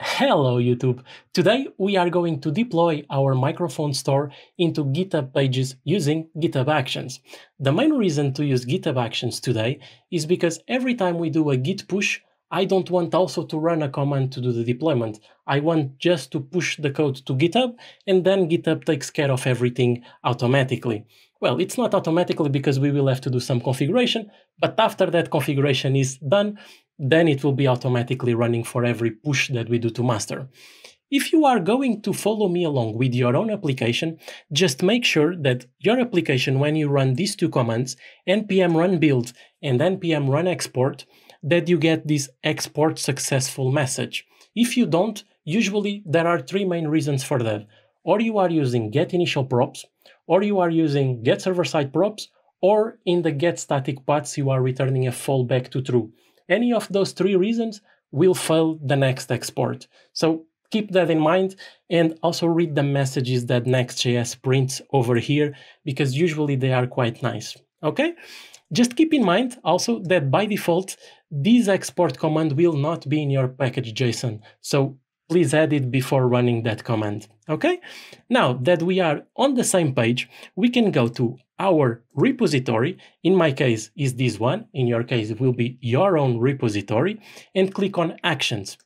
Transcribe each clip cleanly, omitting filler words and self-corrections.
Hello YouTube! Today we are going to deploy our microphone store into GitHub Pages using GitHub Actions. The main reason to use GitHub Actions today is because every time we do a git push, I don't want also to run a command to do the deployment. I want just to push the code to GitHub and then GitHub takes care of everything automatically. Well, it's not automatically because we will have to do some configuration, but after that configuration is done, then it will be automatically running for every push that we do to master. If you are going to follow me along with your own application, just make sure that your application, when you run these two commands, npm run build and npm run export, that you get this export successful message. If you don't, usually there are three main reasons for that. Or you are using getInitialProps, or you are using getServerSideProps, or in the getStaticPaths you are returning a fallback to true. Any of those three reasons will fail the next export. So keep that in mind and also read the messages that Next.js prints over here because usually they are quite nice. Okay? Just keep in mind also that by default, this export command will not be in your package.json. So please add it before running that command. Okay? Now that we are on the same page, we can go to our repository. In my case is this one. In your case, it will be your own repository, and click on Actions.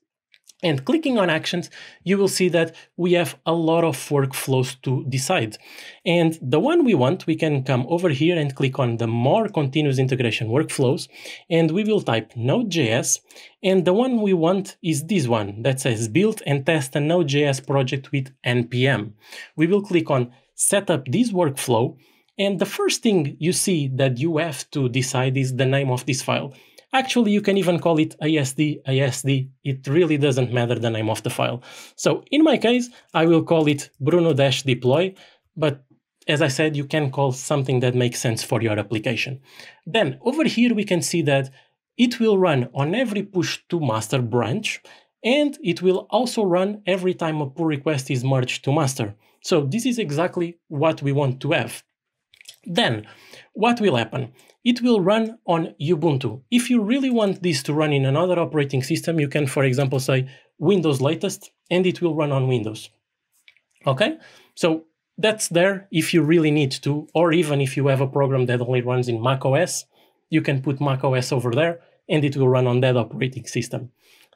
And clicking on Actions, you will see that we have a lot of workflows to decide. And the one we want, we can come over here and click on the More Continuous Integration Workflows, and we will type Node.js. And the one we want is this one that says Build and Test a Node.js project with NPM. We will click on Set up this workflow. And the first thing you see that you have to decide is the name of this file. Actually, you can even call it ASD. It really doesn't matter the name of the file. So in my case, I will call it Bruno-deploy, but as I said, you can call something that makes sense for your application. Then over here, we can see that it will run on every push to master branch, and it will also run every time a pull request is merged to master. So this is exactly what we want to have. Then what will happen? It will run on Ubuntu. If you really want this to run in another operating system, you can, for example, say Windows latest, and it will run on Windows. Okay, so that's there if you really need to, or even if you have a program that only runs in macOS, you can put macOS over there, and it will run on that operating system.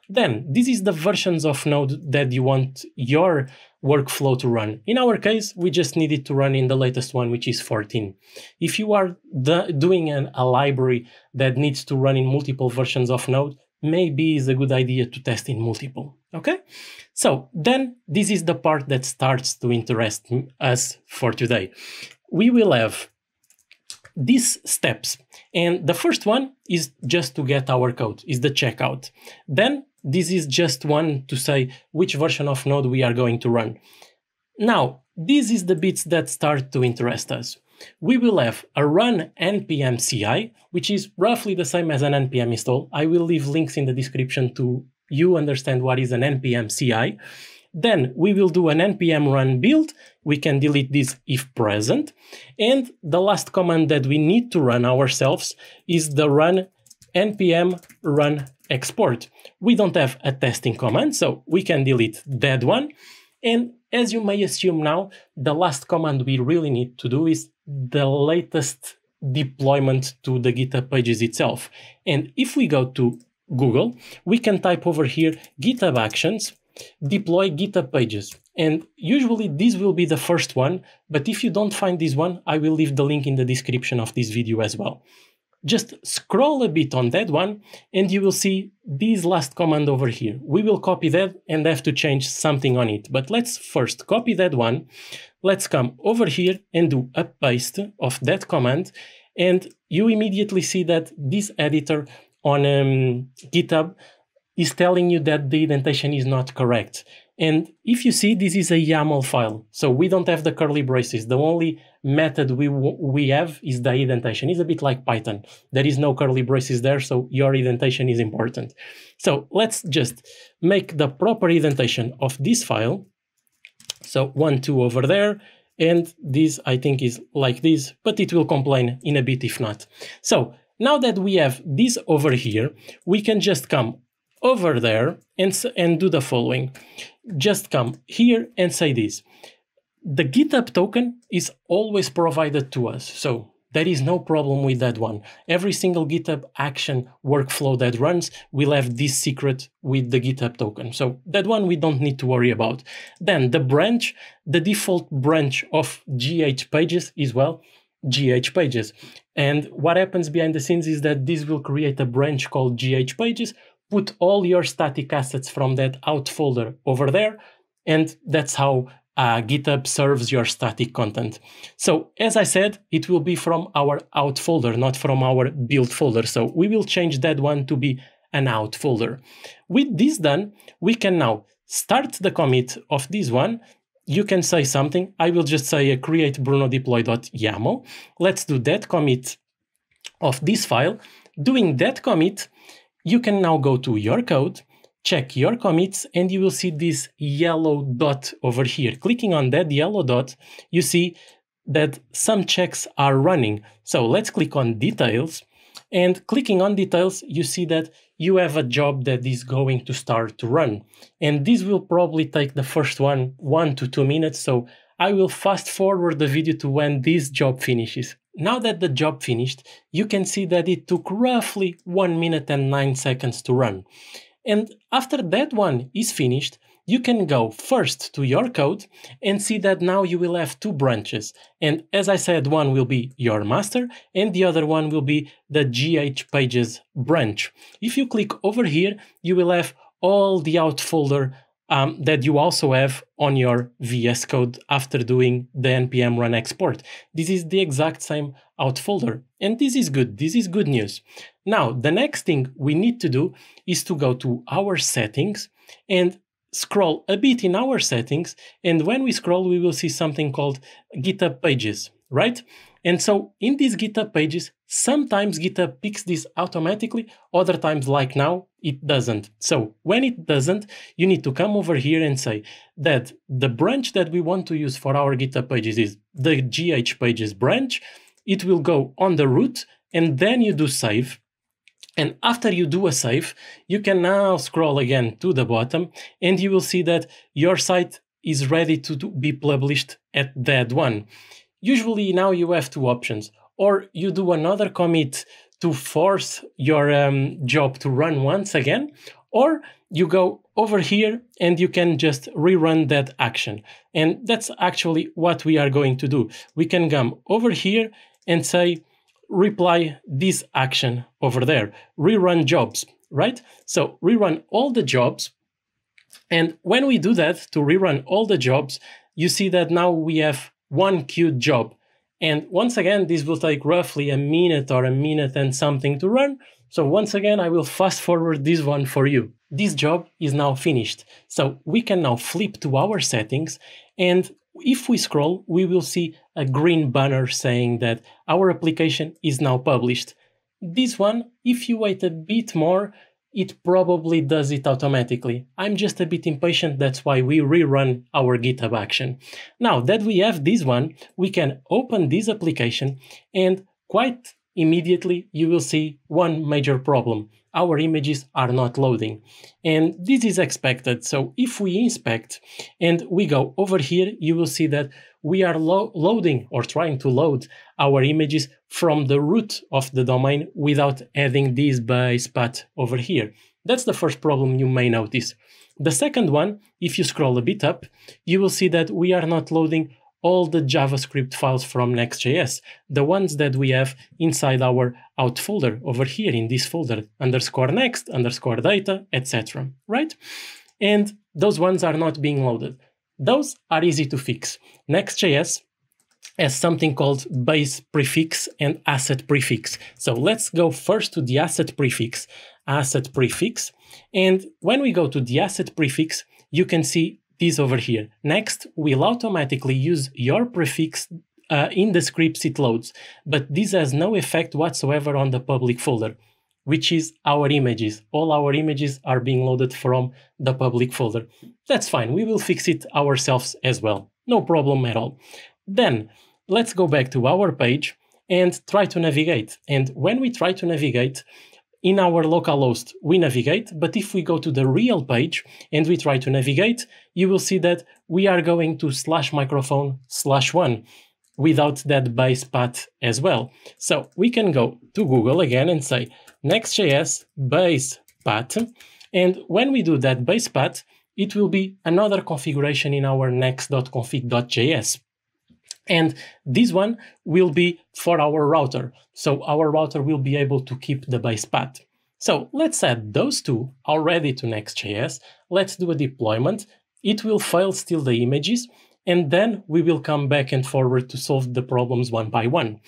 Then, this is the versions of Node that you want your workflow to run. In our case, we just need it to run in the latest one, which is 14. If you are doing a library that needs to run in multiple versions of Node, maybe it's a good idea to test in multiple. Okay? So then this is the part that starts to interest us for today. We will have these steps. And the first one is just to get our code, is the checkout. Then this is just one to say which version of Node we are going to run. Now, this is the bits that start to interest us. We will have a run npm CI, which is roughly the same as an npm install. I will leave links in the description to you understand what is an npm CI. Then we will do an npm run build. We can delete this if present. And the last command that we need to run ourselves is the run npm run export. We don't have a testing command, so we can delete that one. And as you may assume now, the last command we really need to do is the latest deployment to the GitHub Pages itself. And if we go to Google, we can type over here GitHub Actions, deploy GitHub Pages. And usually this will be the first one, but if you don't find this one, I will leave the link in the description of this video as well. Just scroll a bit on that one and you will see this last command over here. We will copy that and have to change something on it. But let's first copy that one. Let's come over here and do a paste of that command. And you immediately see that this editor on GitHub is telling you that the indentation is not correct. And if you see, this is a YAML file. So we don't have the curly braces. The only method we have is the indentation. It's a bit like Python. There is no curly braces there, so your indentation is important. So let's just make the proper indentation of this file. So 1, 2 over there. And this, I think, is like this, but it will complain in a bit if not. So now that we have this over here, we can just come over there and do the following. Just come here and say this. The GitHub token is always provided to us, so there is no problem with that one. Every single GitHub action workflow that runs will have this secret with the GitHub token. So that one we don't need to worry about. Then the branch, the default branch of GH Pages is, well, GH Pages. And what happens behind the scenes is that this will create a branch called GH Pages, put all your static assets from that out folder over there, and that's how GitHub serves your static content. So as I said, it will be from our out folder, not from our build folder. So we will change that one to be an out folder. With this done, we can now start the commit of this one. You can say something. I will just say create bruno deploy.yaml. Let's do that commit of this file. Doing that commit, you can now go to your code, check your commits, and you will see this yellow dot over here. Clicking on that yellow dot, you see that some checks are running. So let's click on details, and clicking on details, you see that you have a job that is going to start to run. And this will probably take the first 1 to 2 minutes. So I will fast forward the video to when this job finishes. Now that the job finished, you can see that it took roughly 1 minute and 9 seconds to run. And after that one is finished, you can go first to your code and see that now you will have 2 branches. And as I said, one will be your master and the other one will be the GH Pages branch. If you click over here, you will have all the out folder that you also have on your VS Code after doing the npm run export. This is the exact same out folder, and this is good. This is good news. Now, the next thing we need to do is to go to our settings and scroll a bit in our settings. And when we scroll, we will see something called GitHub Pages, right? And so in these GitHub Pages, sometimes GitHub picks this automatically, other times like now, it doesn't. So when it doesn't, you need to come over here and say that the branch that we want to use for our GitHub Pages is the GH Pages branch. It will go on the root, and then you do save. And after you do a save, you can now scroll again to the bottom, and you will see that your site is ready to be published at that one. Usually now you have 2 options, or you do another commit to force your job to run once again, or you go over here and you can just rerun that action. And that's actually what we are going to do. We can come over here and say, reply this action over there, rerun jobs, right? So rerun all the jobs. And when we do that to rerun all the jobs, you see that now we have 1 queued job. And once again, this will take roughly a minute or a minute and something to run. So once again, I will fast forward this one for you. This job is now finished. So we can now flip to our settings, and if we scroll, we will see a green banner saying that our application is now published. This one, if you wait a bit more, it probably does it automatically. I'm just a bit impatient, that's why we rerun our GitHub action. Now that we have this one, we can open this application, and quite immediately you will see one major problem. Our images are not loading. And this is expected. So if we inspect and we go over here, you will see that we are loading or trying to load our images from the root of the domain without adding this basePath over here. That's the first problem you may notice. The second one, if you scroll a bit up, you will see that we are not loading all the JavaScript files from Next.js, the ones that we have inside our out folder over here in this folder, _next, _data, etc. Right? And those ones are not being loaded. Those are easy to fix. Next.js has something called basePrefix and assetPrefix. So let's go first to the assetPrefix. And when we go to the assetPrefix, you can see this over here. Next will automatically use your prefix in the scripts it loads, but this has no effect whatsoever on the public folder, which is our images. All our images are being loaded from the public folder. That's fine, we will fix it ourselves as well. No problem at all. Then let's go back to our page and try to navigate. And when we try to navigate, in our localhost, we navigate, but if we go to the real page and we try to navigate, you will see that we are going to /microphone/1 without that base path as well. So we can go to Google again and say Next.js base path. And when we do that base path, it will be another configuration in our next.config.js. And this one will be for our router. So our router will be able to keep the base path. So let's add those two already to Next.js. Let's do a deployment. It will fail still the images, and then we will come back and forward to solve the problems one by one.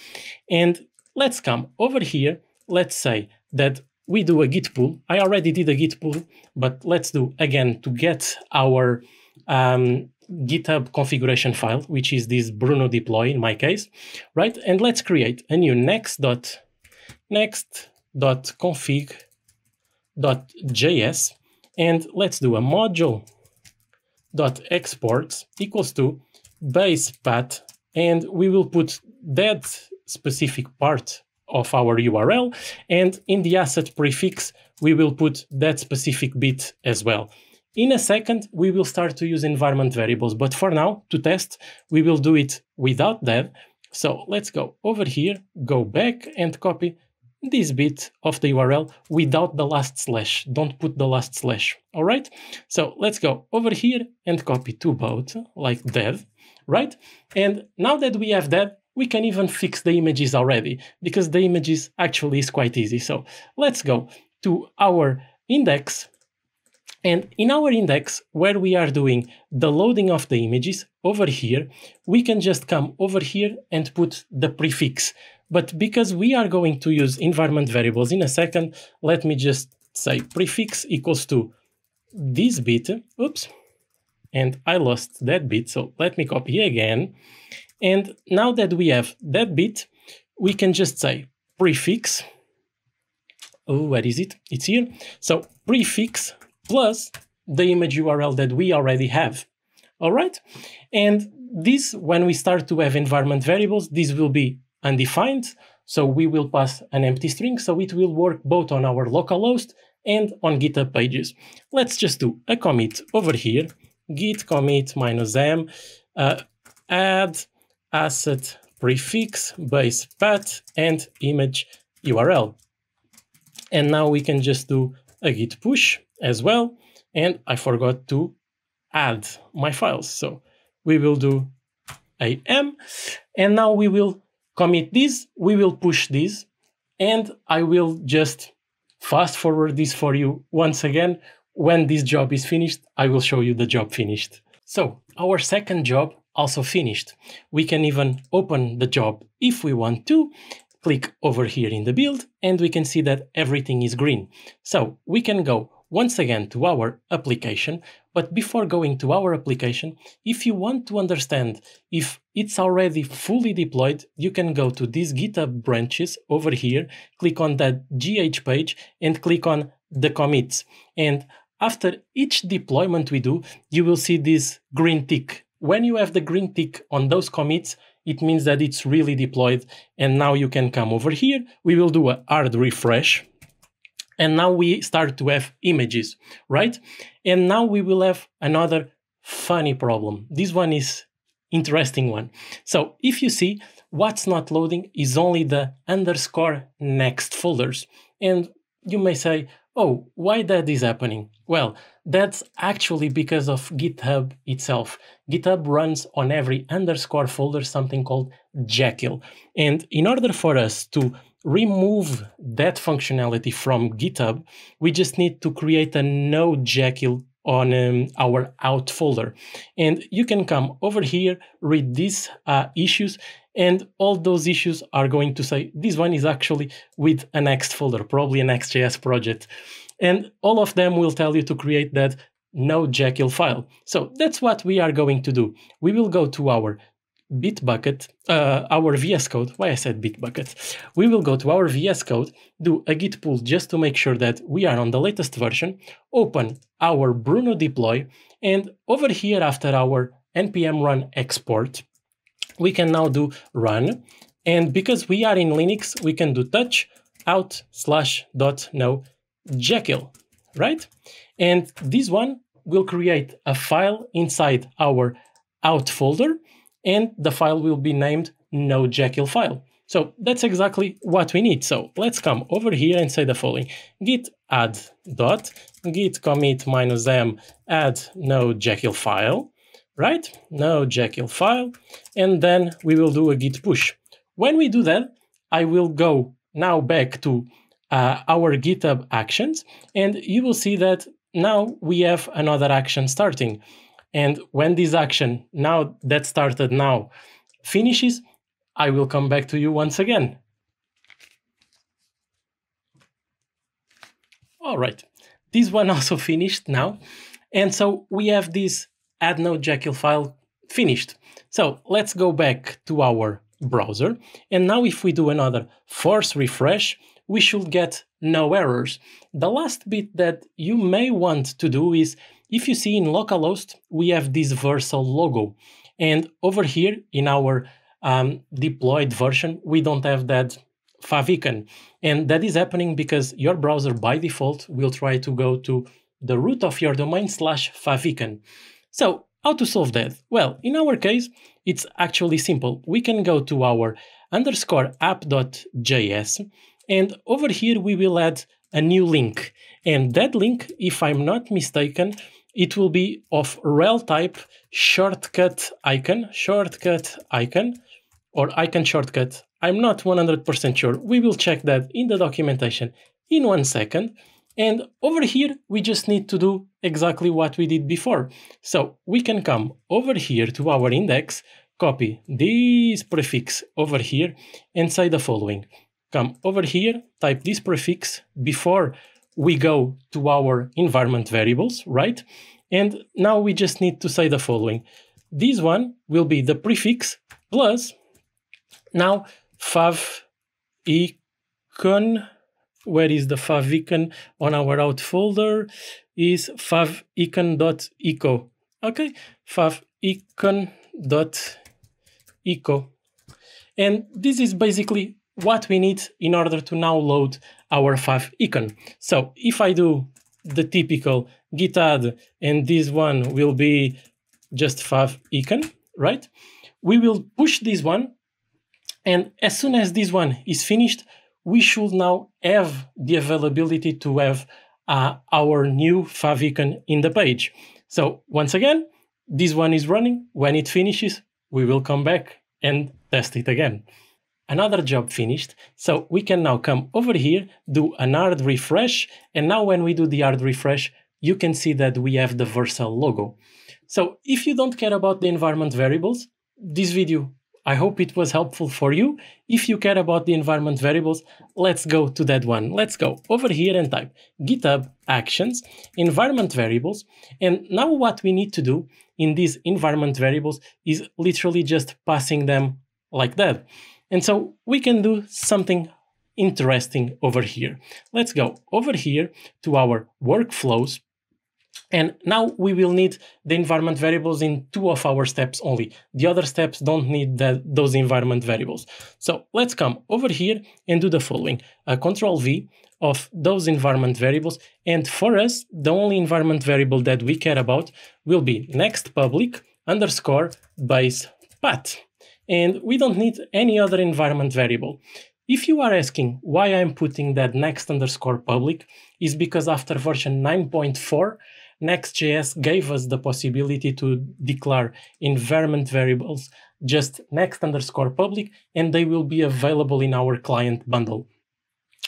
And let's come over here. Let's say that we do a git pull. I already did a git pull, but let's do again to get our GitHub configuration file, which is this Bruno deploy in my case, right? And let's create a new next.config.js, and let's do a module.exports equals to basePath, and we will put that specific part of our URL, and in the assetPrefix, we will put that specific bit as well. In a second, we will start to use environment variables, but for now, to test, we will do it without that. So let's go over here, go back and copy this bit of the URL without the last slash. Don't put the last slash, all right? So let's go over here and copy to both, like that, right? And now that we have that, we can even fix the images already, because the images actually is quite easy. So let's go to our index. And in our index, where we are doing the loading of the images, over here, we can just come over here and put the prefix. But because we are going to use environment variables in a second, let me just say prefix equals to this bit. Oops. And I lost that bit, so let me copy again. And now that we have that bit, we can just say prefix. Oh, where is it? It's here. So prefix plus the image URL that we already have. All right. And this, when we start to have environment variables, this will be undefined. So we will pass an empty string. So it will work both on our localhost and on GitHub Pages. Let's just do a commit over here. Git commit -m add asset prefix base path and image URL. And now we can just do a git push as well. And I forgot to add my files. So we will do am, and now we will commit this, we will push this, and I will just fast forward this for you once again. When this job is finished, I will show you the job finished. So our second job also finished. We can even open the job if we want to. Click over here in the build, and we can see that everything is green. So we can go once again to our application, but before going to our application, if you want to understand if it's already fully deployed, you can go to these GitHub branches over here, click on that GH page and click on the commits. And after each deployment we do, you will see this green tick. When you have the green tick on those commits, it means that it's really deployed. And now you can come over here. We will do a hard refresh. And now we start to have images, right? And now we will have another funny problem. This one is interesting one. So if you see, what's not loading is only the _next folders. And you may say, oh, why that is happening? Well, that's actually because of GitHub itself. GitHub runs on every _ folder something called jekyll. And in order for us to remove that functionality from GitHub, we just need to create a nojekyll on our out folder. And you can come over here, read these issues, and all those issues are going to say, this one is actually with a next folder, probably a Next.js project. And all of them will tell you to create that nojekyll file. So that's what we are going to do. We will go to our Bitbucket, our VS Code. Why I said Bitbucket? We will go to our VS Code, do a git pull just to make sure that we are on the latest version, open our Bruno deploy, and over here after our npm run export, we can now do run. And because we are in Linux, we can do touch out/.nojekyll, right? And this one will create a file inside our out folder, and the file will be named nojekyll file. So that's exactly what we need. So let's come over here and say the following: git add dot git commit -m add nojekyll file, right? Nojekyll file, and then we will do a git push. When we do that, I will go now back to our GitHub Actions, and you will see that now we have another action starting. And when this action now that started now finishes, I will come back to you once again. All right, this one also finished now. And so we have this add nojekyll file finished. So let's go back to our browser. And now if we do another force refresh, we should get no errors. The last bit that you may want to do is, if you see in localhost, we have this Vercel logo. And over here in our deployed version, we don't have that favicon. And that is happening because your browser by default will try to go to the root of your domain /favicon. So how to solve that? Well, in our case, it's actually simple. We can go to our _app.js, and over here we will add a new link. And that link, if I'm not mistaken, it will be of rel type shortcut icon, or icon shortcut. I'm not 100% sure. We will check that in the documentation in 1 second. And over here, we just need to do exactly what we did before. So we can come over here to our index, copy this prefix over here, and say the following. Come over here, type this prefix before we go to our environment variables, right? And now we just need to say the following. This one will be the prefix plus now favicon. Where is the favicon on our out folder? Is favicon.echo. Okay, favicon.echo. And this is basically what we need in order to now load our favicon. So if I do the typical git add, and this one will be just favicon, right? We will push this one, and as soon as this one is finished, we should now have the availability to have our new favicon in the page. So once again, this one is running. When it finishes, we will come back and test it again. Another job finished. So we can now come over here, do an hard refresh. And now when we do the hard refresh, you can see that we have the Vercel logo. So if you don't care about the environment variables, this video, I hope it was helpful for you. If you care about the environment variables, let's go to that one. Let's go over here and type GitHub Actions, environment variables. And now what we need to do in these environment variables is literally just passing them like that. And so we can do something interesting over here. Let's go over here to our workflows. And now we will need the environment variables in 2 of our steps only. The other steps don't need those environment variables. So let's come over here and do the following. Control V of those environment variables. And for us, the only environment variable that we care about will be next public _ basePath. And we don't need any other environment variable. If you are asking why I'm putting that next _ public, is because after version 9.4, Next.js gave us the possibility to declare environment variables just next _ public, and they will be available in our client bundle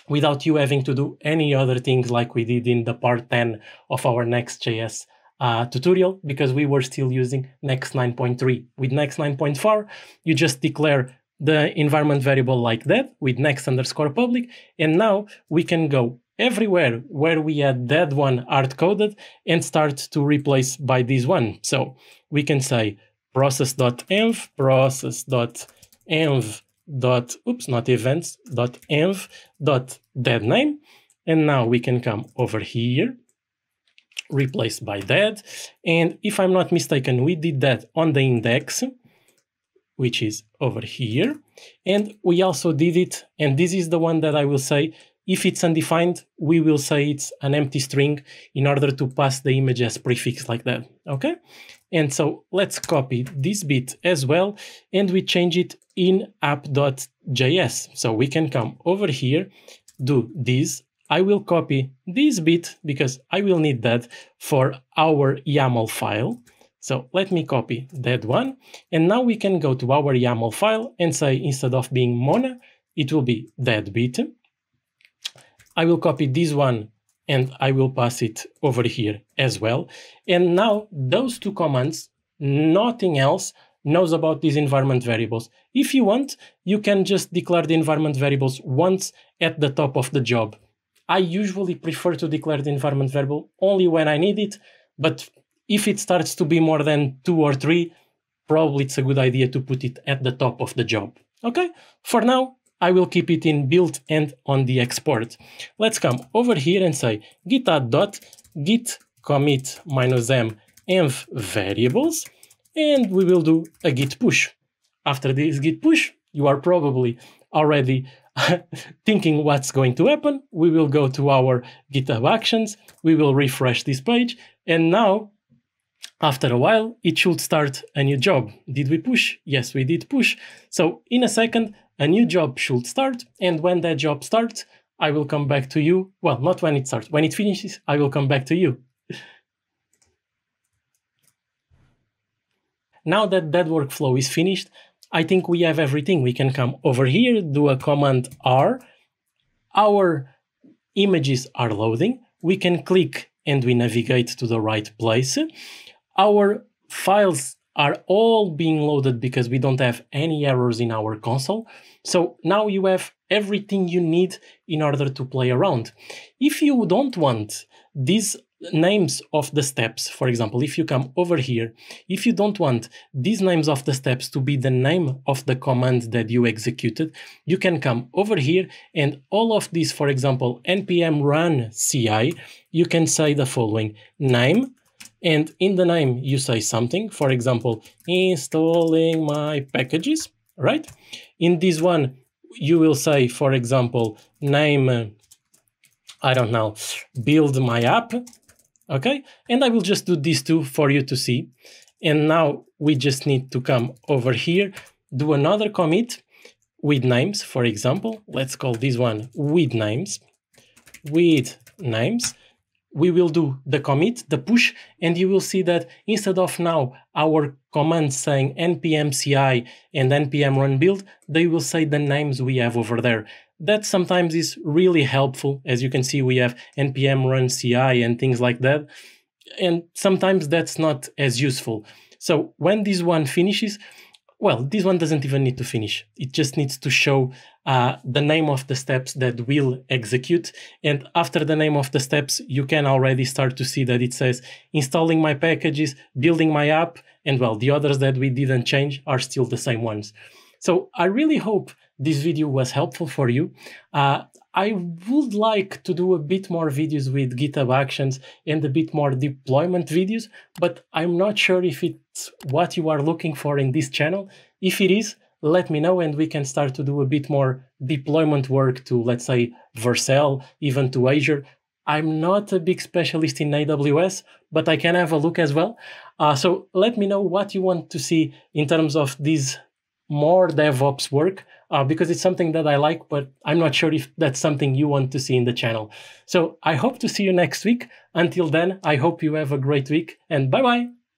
without you having to do any other things like we did in the part 10 of our Next.js tutorial, because we were still using Next 9.3. With Next 9.4, you just declare the environment variable like that with next _ public, and now we can go everywhere where we had that one hard-coded and start to replace by this one. So we can say process.env, process.env.deadname, and now we can come over here, replace by that. And if I'm not mistaken, we did that on the index. which is over here. And we also did it, and this is the one that I will say, if it's undefined, we will say it's an empty string in order to pass the image as prefix like that, okay? And so let's copy this bit as well, and we change it in app.js. So we can come over here, do this. I will copy this bit because I will need that for our YAML file. So let me copy that one. And now we can go to our YAML file and say, instead of being Mona, it will be that bit. I will copy this one and I will pass it over here as well. And now those two commands, nothing else, knows about these environment variables. If you want, you can just declare the environment variables once at the top of the job. I usually prefer to declare the environment variable only when I need it, but if it starts to be more than 2 or 3, probably it's a good idea to put it at the top of the job. Okay, for now, I will keep it in build and on the export. Let's come over here and say git commit -m env variables, and we will do a git push. After this git push, you are probably already thinking what's going to happen. We will go to our GitHub Actions, we will refresh this page, and now, after a while, it should start a new job. Did we push? Yes, we did push. So in a second, a new job should start, and when that job starts, I will come back to you. Well, not when it starts. When it finishes, I will come back to you. Now that that workflow is finished, I think we have everything. We can come over here, do a command R. Our images are loading. We can click and we navigate to the right place. Our files are all being loaded because we don't have any errors in our console. So now you have everything you need in order to play around. If you don't want these names of the steps, for example, if you come over here, if you don't want these names of the steps to be the name of the command that you executed, you can come over here and all of these, for example, npm run ci, you can say the following name, and in the name you say something, for example, installing my packages, right? In this one, you will say, for example, name, I don't know, build my app, okay? And I will just do these two for you to see. And now we just need to come over here, do another commit with names, for example. Let's call this one with names. With names. We will do the commit, the push, and you will see that instead of now our commands saying npm ci and npm run build, they will say the names we have over there. That sometimes is really helpful. As you can see, we have npm run ci and things like that. And sometimes that's not as useful. So when this one finishes, well, this one doesn't even need to finish. It just needs to show the name of the steps that will execute. And after the name of the steps, you can already start to see that it says installing my packages, building my app, and well, the others that we didn't change are still the same ones. So I really hope this video was helpful for you. I would like to do a bit more videos with GitHub Actions and a bit more deployment videos, but I'm not sure if it's what you are looking for in this channel. If it is, let me know and we can start to do a bit more deployment work to, let's say, Vercel, even to Azure. I'm not a big specialist in AWS, but I can have a look as well. So let me know what you want to see in terms of this more DevOps work, because it's something that I like, but I'm not sure if that's something you want to see in the channel. So I hope to see you next week. Until then, I hope you have a great week and bye-bye.